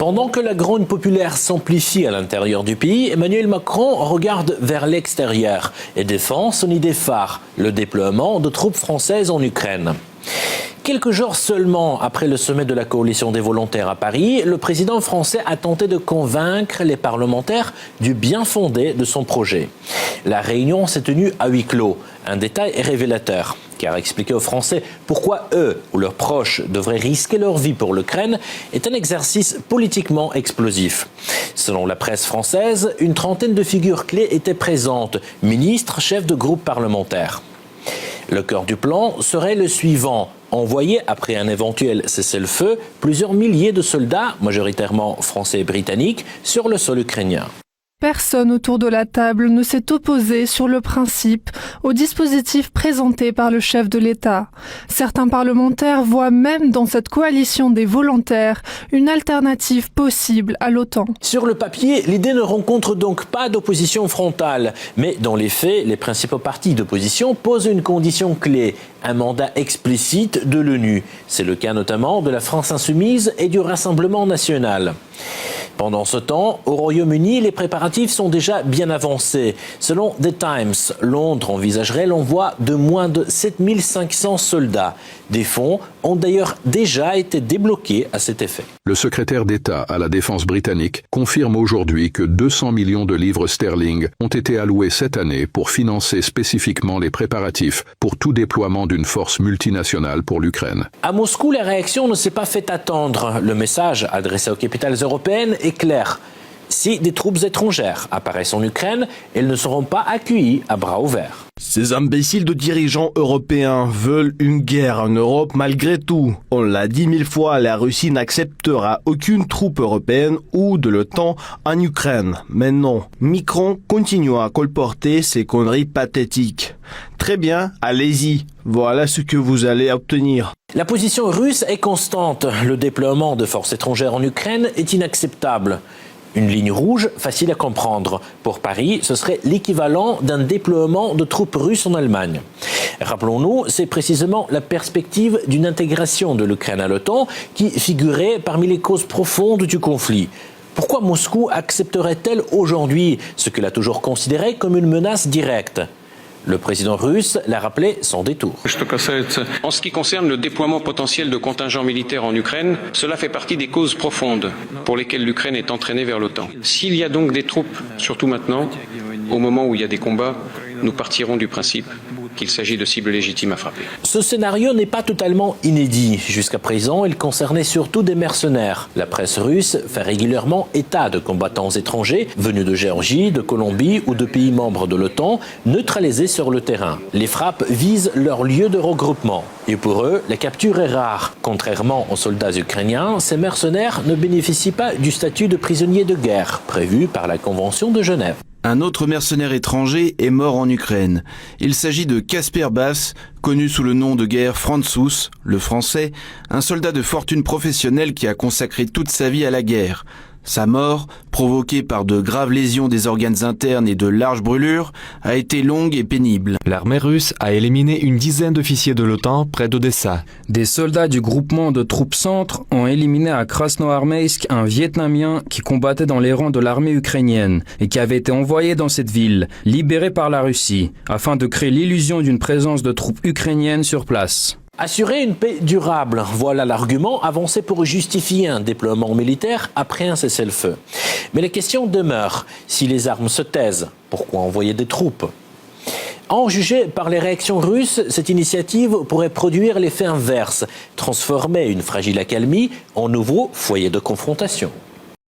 Pendant que la grogne populaire s'amplifie à l'intérieur du pays, Emmanuel Macron regarde vers l'extérieur et défend son idée phare, le déploiement de troupes françaises en Ukraine. Quelques jours seulement après le sommet de la coalition des volontaires à Paris, le président français a tenté de convaincre les parlementaires du bien fondé de son projet. La réunion s'est tenue à huis clos. Un détail est révélateur, car expliquer aux Français pourquoi eux ou leurs proches devraient risquer leur vie pour l'Ukraine est un exercice politiquement explosif. Selon la presse française, une trentaine de figures clés étaient présentes, ministres, chefs de groupe parlementaire. Le cœur du plan serait le suivant. Envoyer, après un éventuel cessez-le-feu, plusieurs milliers de soldats, majoritairement français et britanniques, sur le sol ukrainien. Personne autour de la table ne s'est opposé sur le principe au dispositif présenté par le chef de l'État. Certains parlementaires voient même dans cette coalition des volontaires une alternative possible à l'OTAN. Sur le papier, l'idée ne rencontre donc pas d'opposition frontale. Mais dans les faits, les principaux partis d'opposition posent une condition clé, un mandat explicite de l'ONU. C'est le cas notamment de la France Insoumise et du Rassemblement national. Pendant ce temps, au Royaume-Uni, les préparatifs sont déjà bien avancés. Selon The Times, Londres envisagerait l'envoi de moins de 7500 soldats. Des fonds ont d'ailleurs déjà été débloqués à cet effet. Le secrétaire d'État à la Défense britannique confirme aujourd'hui que 200 millions de livres sterling ont été alloués cette année pour financer spécifiquement les préparatifs pour tout déploiement d'une force multinationale pour l'Ukraine. À Moscou, la réaction ne s'est pas fait attendre. Le message adressé aux capitales européennes est clair. Si des troupes étrangères apparaissent en Ukraine, elles ne seront pas accueillies à bras ouverts. Ces imbéciles de dirigeants européens veulent une guerre en Europe malgré tout. On l'a dit 1000 fois, la Russie n'acceptera aucune troupe européenne ou de l'OTAN en Ukraine. Mais non, Macron continue à colporter ces conneries pathétiques. Très bien, allez-y, voilà ce que vous allez obtenir. La position russe est constante. Le déploiement de forces étrangères en Ukraine est inacceptable. Une ligne rouge facile à comprendre. Pour Paris, ce serait l'équivalent d'un déploiement de troupes russes en Allemagne. Rappelons-nous, c'est précisément la perspective d'une intégration de l'Ukraine à l'OTAN qui figurait parmi les causes profondes du conflit. Pourquoi Moscou accepterait-elle aujourd'hui ce qu'elle a toujours considéré comme une menace directe ? Le président russe l'a rappelé sans détour. En ce qui concerne le déploiement potentiel de contingents militaires en Ukraine, cela fait partie des causes profondes pour lesquelles l'Ukraine est entraînée vers l'OTAN. S'il y a donc des troupes, surtout maintenant, au moment où il y a des combats, nous partirons du principe qu'il s'agit de cibles légitimes à frapper. Ce scénario n'est pas totalement inédit. Jusqu'à présent, il concernait surtout des mercenaires. La presse russe fait régulièrement état de combattants étrangers venus de Géorgie, de Colombie ou de pays membres de l'OTAN, neutralisés sur le terrain. Les frappes visent leur lieu de regroupement. Et pour eux, la capture est rare. Contrairement aux soldats ukrainiens, ces mercenaires ne bénéficient pas du statut de prisonniers de guerre prévu par la Convention de Genève. Un autre mercenaire étranger est mort en Ukraine. Il s'agit de Kasper Bass, connu sous le nom de guerre Franzus, le français, un soldat de fortune professionnelle qui a consacré toute sa vie à la guerre. Sa mort, provoquée par de graves lésions des organes internes et de larges brûlures, a été longue et pénible. L'armée russe a éliminé une dizaine d'officiers de l'OTAN près d'Odessa. Des soldats du groupement de troupes centres ont éliminé à Krasnoarmeysk un Vietnamien qui combattait dans les rangs de l'armée ukrainienne et qui avait été envoyé dans cette ville, libéré par la Russie, afin de créer l'illusion d'une présence de troupes ukrainiennes sur place. Assurer une paix durable, voilà l'argument avancé pour justifier un déploiement militaire après un cessez-le-feu. Mais la question demeure, si les armes se taisent, pourquoi envoyer des troupes ? À en juger par les réactions russes, cette initiative pourrait produire l'effet inverse, transformer une fragile accalmie en nouveau foyer de confrontation.